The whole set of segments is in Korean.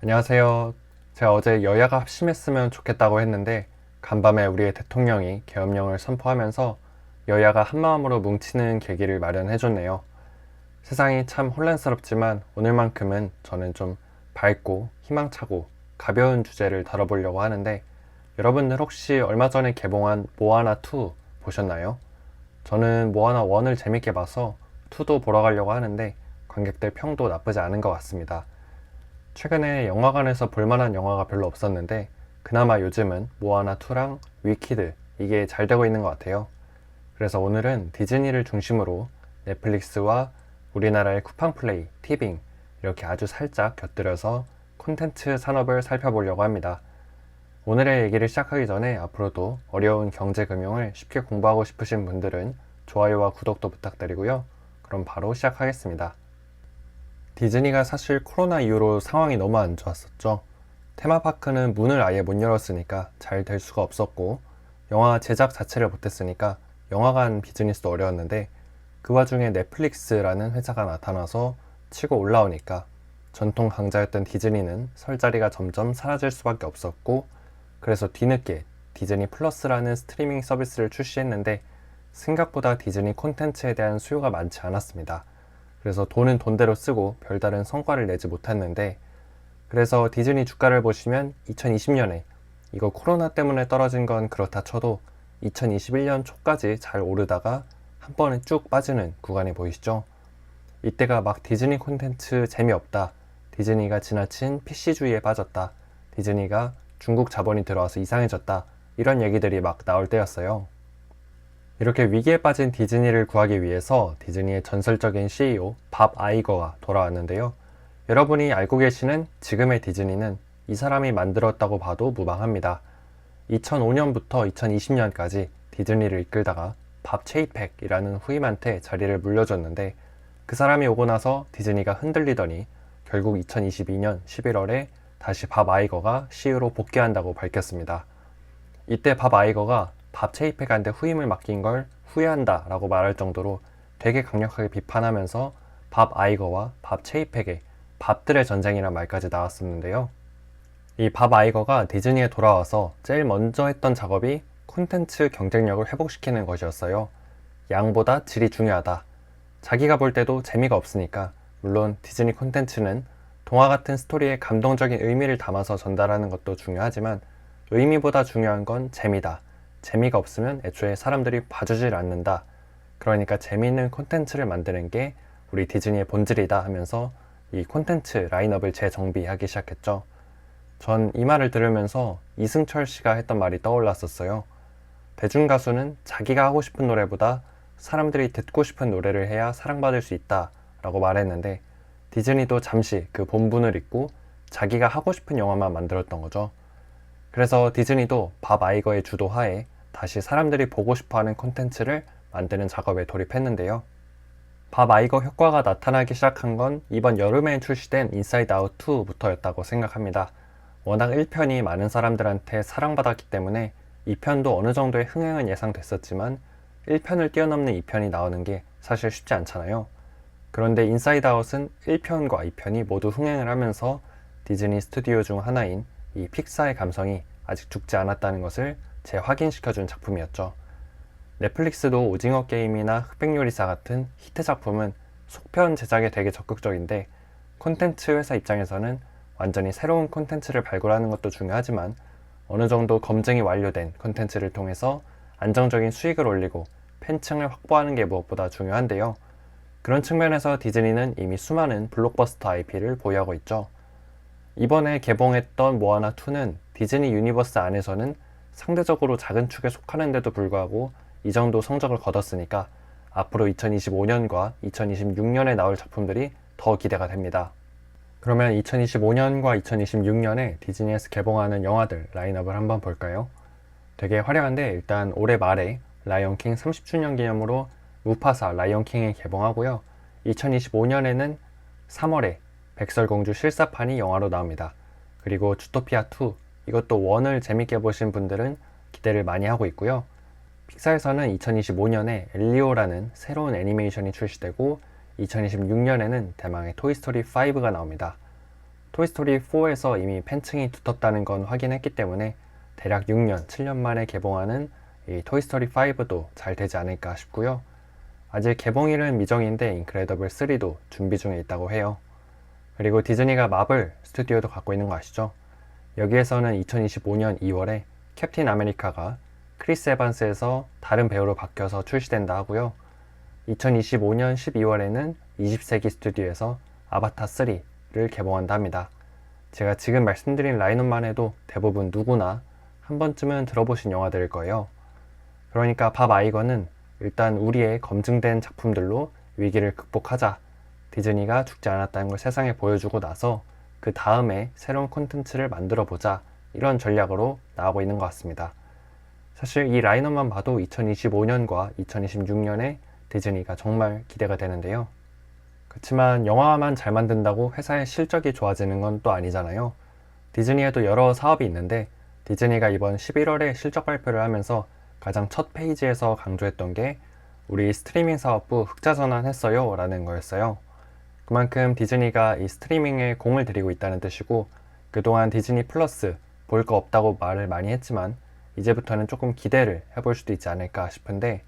안녕하세요. 제가 어제 여야가 합심했으면 좋겠다고 했는데 간밤에 우리의 대통령이 계엄령을 선포하면서 여야가 한마음으로 뭉치는 계기를 마련해줬네요. 세상이 참 혼란스럽지만 오늘만큼은 저는 좀 밝고 희망차고 가벼운 주제를 다뤄보려고 하는데 여러분들 혹시 얼마 전에 개봉한 모아나2 보셨나요? 저는 모아나1을 재밌게 봐서 2도 보러 가려고 하는데 관객들 평도 나쁘지 않은 것 같습니다. 최근에 영화관에서 볼만한 영화가 별로 없었는데 그나마 요즘은 모아나2랑 위키드 이게 잘 되고 있는 것 같아요. 그래서 오늘은 디즈니를 중심으로 넷플릭스와 우리나라의 쿠팡플레이, 티빙 이렇게 아주 살짝 곁들여서 콘텐츠 산업을 살펴보려고 합니다. 오늘의 얘기를 시작하기 전에 앞으로도 어려운 경제금융을 쉽게 공부하고 싶으신 분들은 좋아요와 구독도 부탁드리고요. 그럼 바로 시작하겠습니다. 디즈니가 사실 코로나 이후로 상황이 너무 안 좋았었죠. 테마파크는 문을 아예 못 열었으니까 잘 될 수가 없었고, 영화 제작 자체를 못했으니까 영화관 비즈니스도 어려웠는데, 그 와중에 넷플릭스라는 회사가 나타나서 치고 올라오니까 전통 강자였던 디즈니는 설 자리가 점점 사라질 수밖에 없었고, 그래서 뒤늦게 디즈니 플러스라는 스트리밍 서비스를 출시했는데 생각보다 디즈니 콘텐츠에 대한 수요가 많지 않았습니다. 그래서 돈은 돈대로 쓰고 별다른 성과를 내지 못했는데, 그래서 디즈니 주가를 보시면 2020년에 이거 코로나 때문에 떨어진 건 그렇다 쳐도 2021년 초까지 잘 오르다가 한 번에 쭉 빠지는 구간이 보이시죠? 이때가 막 디즈니 콘텐츠 재미없다, 디즈니가 지나친 PC주의에 빠졌다, 디즈니가 중국 자본이 들어와서 이상해졌다, 이런 얘기들이 막 나올 때였어요. 이렇게 위기에 빠진 디즈니를 구하기 위해서 디즈니의 전설적인 CEO 밥 아이거가 돌아왔는데요. 여러분이 알고 계시는 지금의 디즈니는 이 사람이 만들었다고 봐도 무방합니다. 2005년부터 2020년까지 디즈니를 이끌다가 밥 체이팩이라는 후임한테 자리를 물려줬는데, 그 사람이 오고 나서 디즈니가 흔들리더니 결국 2022년 11월에 다시 밥 아이거가 CEO로 복귀한다고 밝혔습니다. 이때 밥 아이거가 밥 체이팩한테 후임을 맡긴 걸 후회한다 라고 말할 정도로 되게 강력하게 비판하면서 밥 아이거와 밥 체이팩의 밥들의 전쟁이란 말까지 나왔었는데요. 이 밥 아이거가 디즈니에 돌아와서 제일 먼저 했던 작업이 콘텐츠 경쟁력을 회복시키는 것이었어요. 양보다 질이 중요하다. 자기가 볼 때도 재미가 없으니까, 물론 디즈니 콘텐츠는 동화 같은 스토리에 감동적인 의미를 담아서 전달하는 것도 중요하지만 의미보다 중요한 건 재미다. 재미가 없으면 애초에 사람들이 봐주질 않는다. 그러니까 재미있는 콘텐츠를 만드는 게 우리 디즈니의 본질이다 하면서 이 콘텐츠 라인업을 재정비하기 시작했죠. 전 이 말을 들으면서 이승철 씨가 했던 말이 떠올랐었어요. 대중가수는 자기가 하고 싶은 노래보다 사람들이 듣고 싶은 노래를 해야 사랑받을 수 있다 라고 말했는데, 디즈니도 잠시 그 본분을 잊고 자기가 하고 싶은 영화만 만들었던 거죠. 그래서 디즈니도 밥 아이거의 주도하에 다시 사람들이 보고 싶어하는 콘텐츠를 만드는 작업에 돌입했는데요. 밥 아이거 효과가 나타나기 시작한 건 이번 여름에 출시된 인사이드 아웃 2부터였다고 생각합니다. 워낙 1편이 많은 사람들한테 사랑받았기 때문에 2편도 어느 정도의 흥행은 예상됐었지만 1편을 뛰어넘는 2편이 나오는 게 사실 쉽지 않잖아요. 그런데 인사이드 아웃은 1편과 2편이 모두 흥행을 하면서 디즈니 스튜디오 중 하나인 이 픽사의 감성이 아직 죽지 않았다는 것을 재확인시켜준 작품이었죠. 넷플릭스도 오징어 게임이나 흑백요리사 같은 히트 작품은 속편 제작에 되게 적극적인데, 콘텐츠 회사 입장에서는 완전히 새로운 콘텐츠를 발굴하는 것도 중요하지만 어느 정도 검증이 완료된 콘텐츠를 통해서 안정적인 수익을 올리고 팬층을 확보하는 게 무엇보다 중요한데요. 그런 측면에서 디즈니는 이미 수많은 블록버스터 IP를 보유하고 있죠. 이번에 개봉했던 모아나2는 디즈니 유니버스 안에서는 상대적으로 작은 축에 속하는데도 불구하고 이 정도 성적을 거뒀으니까 앞으로 2025년과 2026년에 나올 작품들이 더 기대가 됩니다. 그러면 2025년과 2026년에 디즈니에서 개봉하는 영화들 라인업을 한번 볼까요? 되게 화려한데, 일단 올해 말에 라이온킹 30주년 기념으로 무파사 라이온킹이 개봉하고요. 2025년에는 3월에 백설공주 실사판이 영화로 나옵니다. 그리고 주토피아2, 이것도 원을 재밌게 보신 분들은 기대를 많이 하고 있고요. 픽사에서는 2025년에 엘리오라는 새로운 애니메이션이 출시되고 2026년에는 대망의 토이스토리 5가 나옵니다. 토이스토리 4에서 이미 팬층이 두텁다는 건 확인했기 때문에 대략 6년, 7년 만에 개봉하는 이 토이스토리 5도 잘 되지 않을까 싶고요. 아직 개봉일은 미정인데 인크레더블 3도 준비 중에 있다고 해요. 그리고 디즈니가 마블 스튜디오도 갖고 있는 거 아시죠? 여기에서는 2025년 2월에 캡틴 아메리카가 크리스 에반스에서 다른 배우로 바뀌어서 출시된다 하고요. 2025년 12월에는 20세기 스튜디오에서 아바타 3를 개봉한다 합니다. 제가 지금 말씀드린 라인업만 해도 대부분 누구나 한 번쯤은 들어보신 영화들일 거예요. 그러니까 밥 아이거는 일단 우리의 검증된 작품들로 위기를 극복하자, 디즈니가 죽지 않았다는 걸 세상에 보여주고 나서 그 다음에 새로운 콘텐츠를 만들어 보자, 이런 전략으로 나오고 있는 것 같습니다. 사실 이 라인업만 봐도 2025년과 2026년에 디즈니가 정말 기대가 되는데요. 그렇지만 영화만 잘 만든다고 회사의 실적이 좋아지는 건 또 아니잖아요. 디즈니에도 여러 사업이 있는데 디즈니가 이번 11월에 실적 발표를 하면서 가장 첫 페이지에서 강조했던 게 우리 스트리밍 사업부 흑자 전환했어요 라는 거였어요. 그만큼 디즈니가 이 스트리밍에 공을 들이고 있다는 뜻이고, 그동안 디즈니 플러스 볼 거 없다고 말을 많이 했지만 이제부터는 조금 기대를 해볼 수도 있지 않을까 싶은데,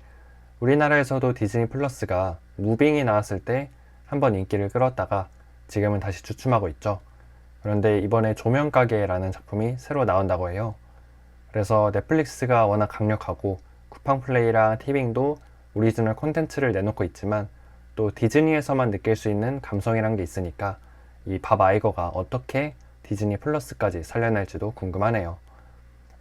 우리나라에서도 디즈니 플러스가 무빙이 나왔을 때 한번 인기를 끌었다가 지금은 다시 주춤하고 있죠. 그런데 이번에 조명가게라는 작품이 새로 나온다고 해요. 그래서 넷플릭스가 워낙 강력하고 쿠팡플레이랑 티빙도 오리지널 콘텐츠를 내놓고 있지만 또 디즈니에서만 느낄 수 있는 감성이란 게 있으니까 이 밥 아이거가 어떻게 디즈니 플러스까지 살려낼지도 궁금하네요.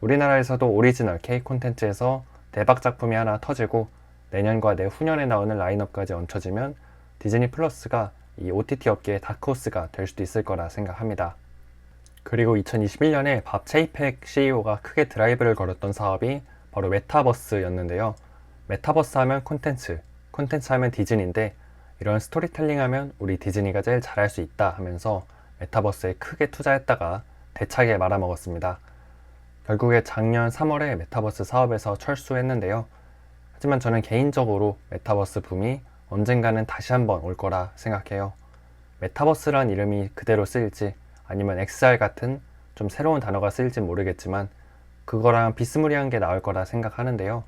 우리나라에서도 오리지널 K 콘텐츠에서 대박 작품이 하나 터지고 내년과 내후년에 나오는 라인업까지 얹혀지면 디즈니 플러스가 이 OTT 업계의 다크호스가 될 수도 있을 거라 생각합니다. 그리고 2021년에 밥 체이팩 CEO가 크게 드라이브를 걸었던 사업이 바로 메타버스였는데요. 메타버스 하면 콘텐츠 하면 디즈니인데 이런 스토리텔링 하면 우리 디즈니가 제일 잘할 수 있다 하면서 메타버스에 크게 투자했다가 대차게 말아먹었습니다. 결국에 작년 3월에 메타버스 사업에서 철수했는데요. 하지만 저는 개인적으로 메타버스 붐이 언젠가는 다시 한번 올 거라 생각해요. 메타버스란 이름이 그대로 쓰일지 아니면 XR 같은 좀 새로운 단어가 쓰일지 모르겠지만 그거랑 비스무리한 게 나올 거라 생각하는데요.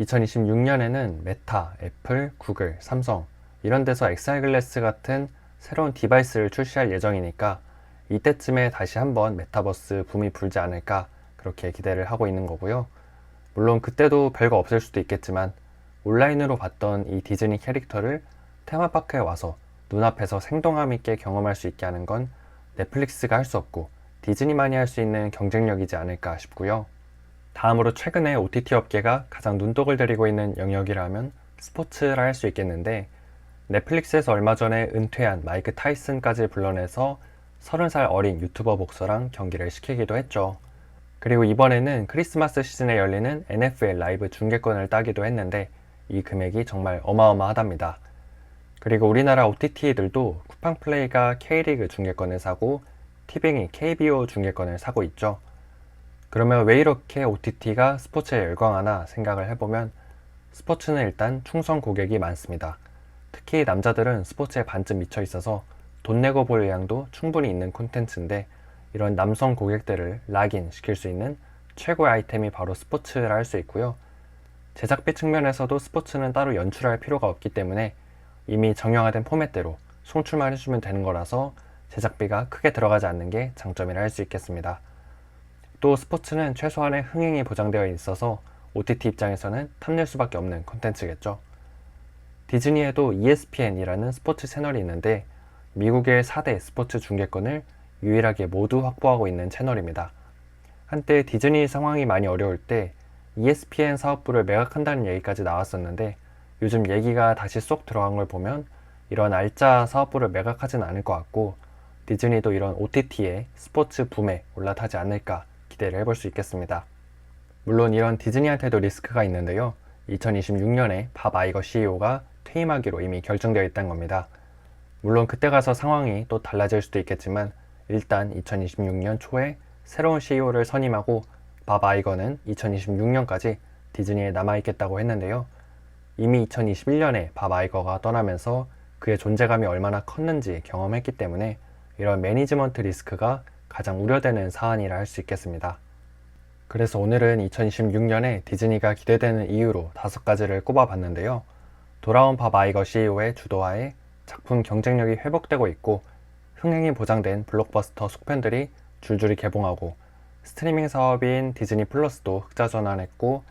2026년에는 메타, 애플, 구글, 삼성 이런 데서 XR 글래스 같은 새로운 디바이스를 출시할 예정이니까 이때쯤에 다시 한번 메타버스 붐이 불지 않을까 그렇게 기대를 하고 있는 거고요. 물론 그때도 별거 없을 수도 있겠지만 온라인으로 봤던 이 디즈니 캐릭터를 테마파크에 와서 눈앞에서 생동감 있게 경험할 수 있게 하는 건 넷플릭스가 할 수 없고 디즈니만이 할 수 있는 경쟁력이지 않을까 싶고요. 다음으로 최근에 OTT 업계가 가장 눈독을 들이고 있는 영역이라면 스포츠라 할 수 있겠는데, 넷플릭스에서 얼마 전에 은퇴한 마이크 타이슨까지 불러내서 30살 어린 유튜버 복서랑 경기를 시키기도 했죠. 그리고 이번에는 크리스마스 시즌에 열리는 NFL 라이브 중계권을 따기도 했는데 이 금액이 정말 어마어마하답니다. 그리고 우리나라 OTT들도 쿠팡플레이가 K리그 중계권을 사고 티빙이 KBO 중계권을 사고 있죠. 그러면 왜 이렇게 OTT가 스포츠에 열광하나 생각을 해보면 스포츠는 일단 충성 고객이 많습니다. 특히 남자들은 스포츠에 반쯤 미쳐 있어서 돈 내고 볼 의향도 충분히 있는 콘텐츠인데, 이런 남성 고객들을 락인 시킬 수 있는 최고의 아이템이 바로 스포츠라 할 수 있고요. 제작비 측면에서도 스포츠는 따로 연출할 필요가 없기 때문에 이미 정형화된 포맷대로 송출만 해주면 되는 거라서 제작비가 크게 들어가지 않는 게 장점이라 할 수 있겠습니다. 또 스포츠는 최소한의 흥행이 보장되어 있어서 OTT 입장에서는 탐낼 수밖에 없는 콘텐츠겠죠. 디즈니에도 ESPN이라는 스포츠 채널이 있는데 미국의 4대 스포츠 중계권을 유일하게 모두 확보하고 있는 채널입니다. 한때 디즈니 상황이 많이 어려울 때 ESPN 사업부를 매각한다는 얘기까지 나왔었는데 요즘 얘기가 다시 쏙 들어간 걸 보면 이런 알짜 사업부를 매각하진 않을 것 같고 디즈니도 이런 OTT의 스포츠 붐에 올라타지 않을까 기대를 해볼 수 있겠습니다. 물론 이런 디즈니한테도 리스크가 있는데요. 2026년에 밥 아이거 CEO가 퇴임하기로 이미 결정되어 있다는 겁니다. 물론 그때 가서 상황이 또 달라질 수도 있겠지만 일단 2026년 초에 새로운 CEO를 선임하고 밥 아이거는 2026년까지 디즈니에 남아있겠다고 했는데요. 이미 2021년에 밥 아이거가 떠나면서 그의 존재감이 얼마나 컸는지 경험했기 때문에 이런 매니지먼트 리스크가 가장 우려되는 사안이라 할 수 있겠습니다. 그래서 오늘은 2026년에 디즈니가 기대되는 이유로 5가지를 꼽아봤는데요. 돌아온 밥 아이거 CEO의 주도하에 작품 경쟁력이 회복되고 있고 흥행이 보장된 블록버스터 속편들이 줄줄이 개봉하고 스트리밍 사업인 디즈니 플러스도 흑자 전환했고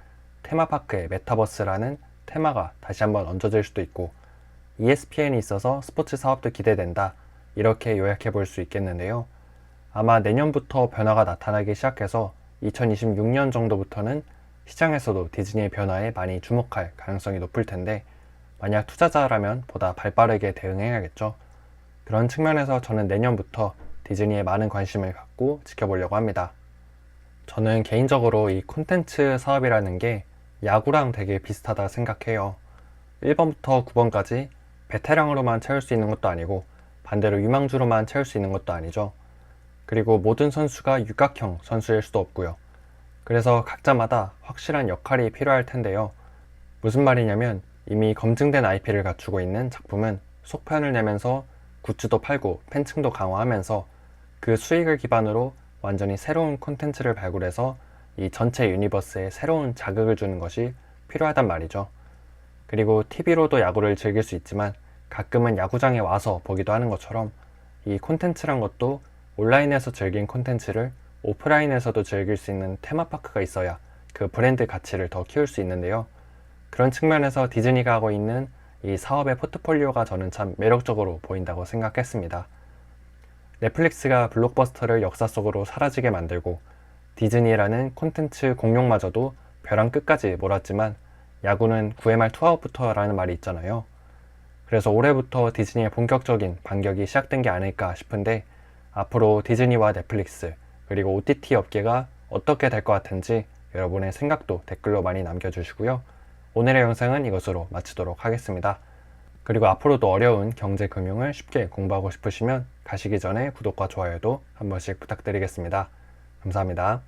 테마파크의 메타버스라는 테마가 다시 한번 얹어질 수도 있고 ESPN이 있어서 스포츠 사업도 기대된다. 이렇게 요약해 볼 수 있겠는데요. 아마 내년부터 변화가 나타나기 시작해서 2026년 정도부터는 시장에서도 디즈니의 변화에 많이 주목할 가능성이 높을 텐데 만약 투자자라면 보다 발빠르게 대응해야겠죠. 그런 측면에서 저는 내년부터 디즈니에 많은 관심을 갖고 지켜보려고 합니다. 저는 개인적으로 이 콘텐츠 사업이라는 게 야구랑 되게 비슷하다 생각해요. 1번부터 9번까지 베테랑으로만 채울 수 있는 것도 아니고 반대로 유망주로만 채울 수 있는 것도 아니죠. 그리고 모든 선수가 육각형 선수일 수도 없고요. 그래서 각자마다 확실한 역할이 필요할 텐데요. 무슨 말이냐면 이미 검증된 IP를 갖추고 있는 작품은 속편을 내면서 굿즈도 팔고 팬층도 강화하면서 그 수익을 기반으로 완전히 새로운 콘텐츠를 발굴해서 이 전체 유니버스에 새로운 자극을 주는 것이 필요하단 말이죠. 그리고 TV로도 야구를 즐길 수 있지만 가끔은 야구장에 와서 보기도 하는 것처럼 이 콘텐츠란 것도 온라인에서 즐긴 콘텐츠를 오프라인에서도 즐길 수 있는 테마파크가 있어야 그 브랜드 가치를 더 키울 수 있는데요. 그런 측면에서 디즈니가 하고 있는 이 사업의 포트폴리오가 저는 참 매력적으로 보인다고 생각했습니다. 넷플릭스가 블록버스터를 역사 속으로 사라지게 만들고 디즈니라는 콘텐츠 공룡마저도 벼랑 끝까지 몰았지만 야구는 9회 말 투아웃부터라는 말이 있잖아요. 그래서 올해부터 디즈니의 본격적인 반격이 시작된 게 아닐까 싶은데 앞으로 디즈니와 넷플릭스 그리고 OTT 업계가 어떻게 될 것 같은지 여러분의 생각도 댓글로 많이 남겨주시고요. 오늘의 영상은 이것으로 마치도록 하겠습니다. 그리고 앞으로도 어려운 경제 금융을 쉽게 공부하고 싶으시면 가시기 전에 구독과 좋아요도 한 번씩 부탁드리겠습니다. 감사합니다.